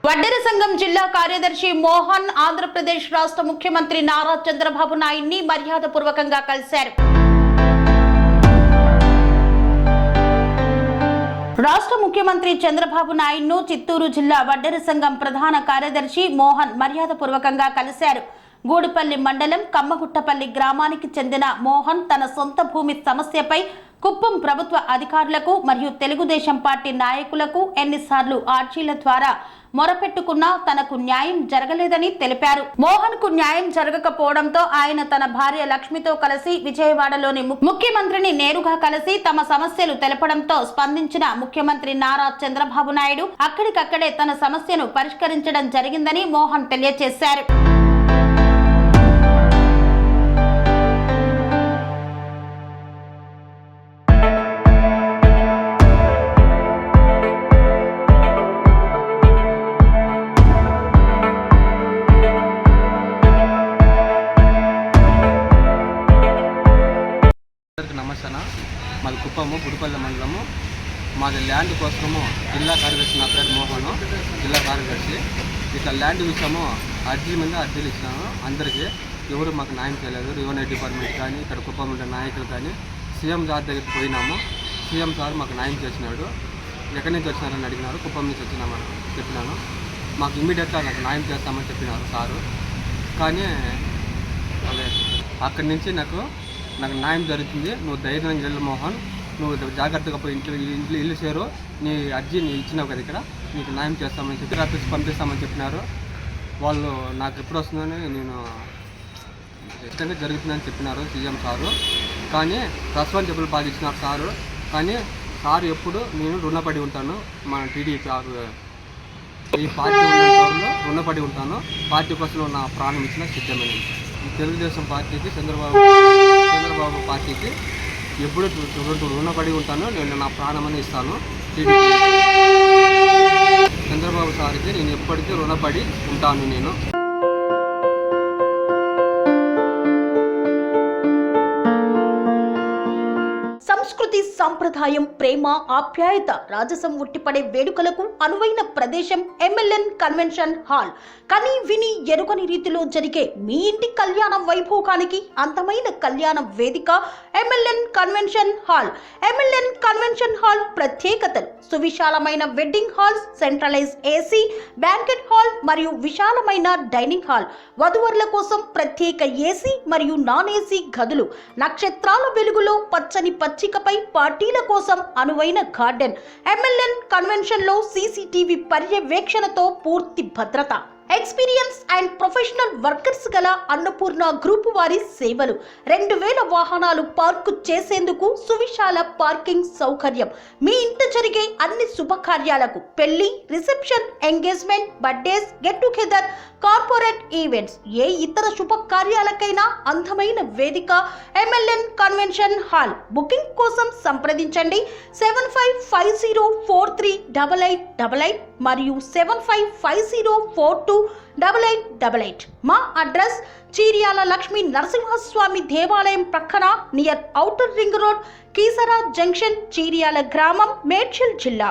వడ్డెర సంఘం జిల్లా కార్యదర్శి మోహన్ ఆంధ్రప్రదేశ్ రాష్ట్ర ముఖ్యమంత్రి నారా చంద్రబాబు నాయుడిని మర్యాదపూర్వకంగా కలిశారు. రాష్ట్ర ముఖ్యమంత్రి చంద్రబాబు నాయుడును చిత్తూరు జిల్లా వడ్డెర సంఘం ప్రధాన కార్యదర్శి మోహన్ మర్యాదపూర్వకంగా కలిశారు. గూడిపల్లి మండలం కమ్మగుట్టపల్లి గ్రామానికి చెందిన మోహన్ తన సొంత భూమి సమస్యపై కుప్పం ప్రభుత్వ అధికారులకు మరియు తెలుగుదేశం పార్టీ నాయకులకు ఎన్నిసార్లు ఆర్జీల ద్వారా మొరపెట్టుకున్నా తనకు న్యాయం జరగలేదని తెలిపారు. మోహన్ కు న్యాయం జరగకపోవడంతో ఆయన తన భార్య లక్ష్మితో కలిసి విజయవాడలోని ముఖ్యమంత్రిని నేరుగా కలిసి తమ సమస్యలు తెలపడంతో స్పందించిన ముఖ్యమంత్రి నారా చంద్రబాబు నాయుడు అక్కడికక్కడే తన సమస్యను పరిష్కరించడం జరిగిందని మోహన్ తెలియజేశారు. నమస్తే. మాది కుప్పము గుడిపల్లి మండలము. మాది ల్యాండ్ కోసము జిల్లా కార్యదర్శి, నా పేరు మోహన్, జిల్లా కార్యదర్శి. ఇట్లా ల్యాండ్ విషయము అర్జీలు ఇచ్చినాము. అందరికీ ఎవరు మాకు న్యాయం చేయలేదు. రెవెన్యూ డిపార్ట్మెంట్ కానీ ఇక్కడ కుప్పం ఉండే నాయకులు కానీ సీఎం సార్ దగ్గరికి పోయినాము. సీఎం సార్ మాకు న్యాయం చేసినాడు. ఎక్కడి నుంచి వచ్చినారని అడిగినారు. కుప్పం నుంచి వచ్చినామని చెప్పినాను. మాకు ఇమ్మీడియట్గా నాకు న్యాయం చేస్తామని చెప్పినారు సారు. కానీ అక్కడి నుంచి నాకు న్యాయం జరుగుతుంది. నువ్వు ధైర్యంగా వెళ్ళు మోహన్, నువ్వు జాగ్రత్తగా పోయి ఇల్లు చేరు, నీ అర్జీ నీ ఇచ్చినావు కదా, ఇక్కడ నీకు న్యాయం చేస్తామని చెప్పి రాత్రి పంపిస్తామని చెప్పినారు. వాళ్ళు నాకు ఎప్పుడు వస్తుందని నేను ఇష్టంగా జరుగుతుందని చెప్పినారు సీఎం సారు. కానీ ప్రస్తుతం చెప్పులు బాగా ఇచ్చినారు సారు. కానీ సారు ఎప్పుడు నేను రుణపడి ఉంటాను. మన టీడీపీ ఈ పార్టీ ఉన్న రుణపడి ఉంటాను. పార్టీ కోసం నా ప్రాణం ఇచ్చిన సిద్ధమైన తెలుగుదేశం పార్టీకి చంద్రబాబు పార్టీకి ఎప్పుడు రుణపడి ఉంటాను. నేను నా ప్రాణమని ఇస్తాను. చంద్రబాబు సార్కి నేను ఎప్పటికీ రుణపడి ఉంటాను. నేను సంస్కృతి, సంప్రదాయం, ప్రేమ, ఆప్యాయత, రాజసం ఉట్టిపడే వేడుకలకు అనువైన ప్రదేశం ఎంఎల్ఎన్ కన్వెన్షన్ హాల్. కని విని ఎరుగని రీతిలో జరిగే మీ ఇంటి కళ్యాణ వైభోగానికి అందమైన కళ్యాణ వేదిక MLN convention hall. MLN convention hall ప్రత్యేకతలు: సువిశాలమైన wedding halls, centralise AC banquet hall మరియు విశాలమైన డైనింగ్ హాల్, వధువరుల కోసం ప్రత్యేక ఏసీ మరియు నాన్ ఏసీ గదులు, నక్షత్రాల వెలుగులో పచ్చని పచ్చికపై పార్టీల కోసం అనువైన గార్డెన్. ఎంఎల్ఎన్ కన్వెన్షన్ లో సీసీటీవీ పర్యవేక్షణతో పూర్తి భద్రత. ఎక్స్పీరియన్స్ అండ్ ప్రొఫెషనల్ వర్కర్స్ గల అన్నపూర్ణ గ్రూప్ వారి సేవలు. 2000 వాహనాలు పార్కు చేసేందుకు సువిశాల పార్కింగ్ సౌకర్యం. మీ ఇంట జరిగే అన్ని శుభకార్యాలకు, పెళ్లి, reception, engagement, birthdays, get together, corporate events, ఏ ఇతర శుభకార్యాలకైనా అందమైన వేదిక ఎంఎల్ఎన్ కన్వెన్షన్ హాల్. బుకింగ్ కోసం సంప్రదించండి 7550438888 మరియు 7550428888. మా అడ్రస్ చీర్యాల లక్ష్మీ నరసింహస్వామి దేవాలయం ప్రక్కన, near outer ring road, Keesara junction, Cheeryal గ్రామం, మేడ్చల్ జిల్లా.